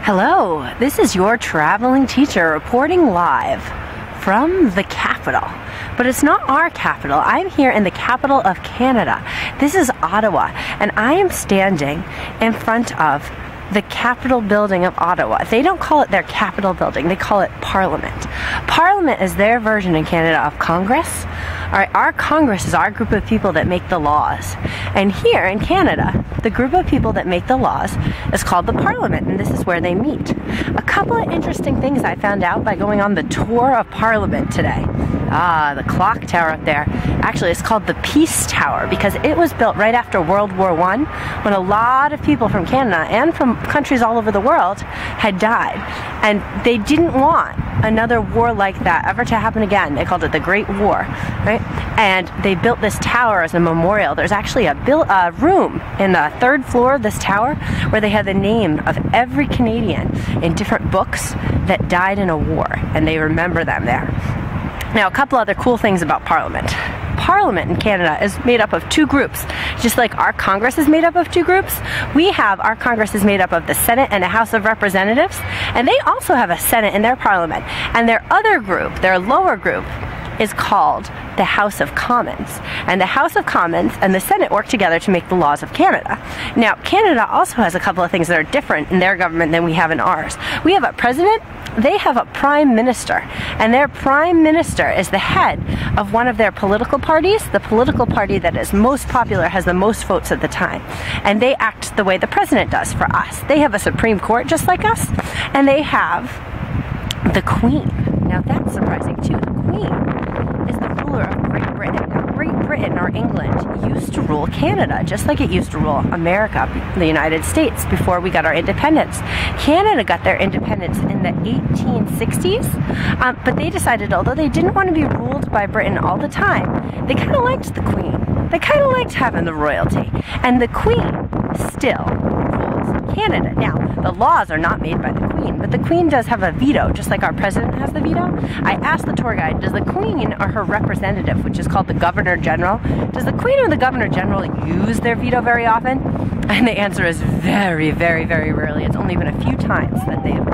Hello, this is your traveling teacher reporting live from the capital. But it's not our capital. I'm here in the capital of Canada. This is Ottawa, and I am standing in front of the Capitol building of Ottawa. They don't call it their Capitol building, they call it Parliament. Parliament is their version in Canada of Congress. Alright, our Congress is our group of people that make the laws. And here in Canada, the group of people that make the laws is called the Parliament, and this is where they meet. A couple of interesting things I found out by going on the tour of Parliament today. The clock tower up there. Actually, it's called the Peace Tower because it was built right after World War I when a lot of people from Canada and from countries all over the world had died. And they didn't want another war like that ever to happen again. They called it the Great War, right? And they built this tower as a memorial. There's actually a room in the third floor of this tower where they have the name of every Canadian in different books that died in a war, and they remember them there. Now, a couple other cool things about Parliament. Parliament in Canada is made up of two groups. Just like our Congress is made up of two groups, our Congress is made up of the Senate and the House of Representatives, and they also have a Senate in their Parliament. And their other group, their lower group, is called the House of Commons. And the House of Commons and the Senate work together to make the laws of Canada. Now, Canada also has a couple of things that are different in their government than we have in ours. We have a president, they have a prime minister, and their prime minister is the head of one of their political parties. The political party that is most popular has the most votes at the time. And they act the way the president does for us. They have a Supreme Court just like us, and they have the Queen. Now that's surprising too. The Queen is the ruler of Great Britain. Now, Great Britain or England used to rule Canada just like it used to rule America, the United States, before we got our independence. Canada got their independence in the 1860s, but they decided, although they didn't want to be ruled by Britain all the time, they kind of liked the Queen. They kind of liked having the royalty. And the Queen still rules Canada. Now, the laws are not made by the Queen, but the Queen does have a veto, just like our president has the veto. I asked the tour guide, does the Queen or her representative, which is called the Governor General, does the Queen or the Governor General use their veto very often? And the answer is very, very, very rarely. It's only been a few times that they have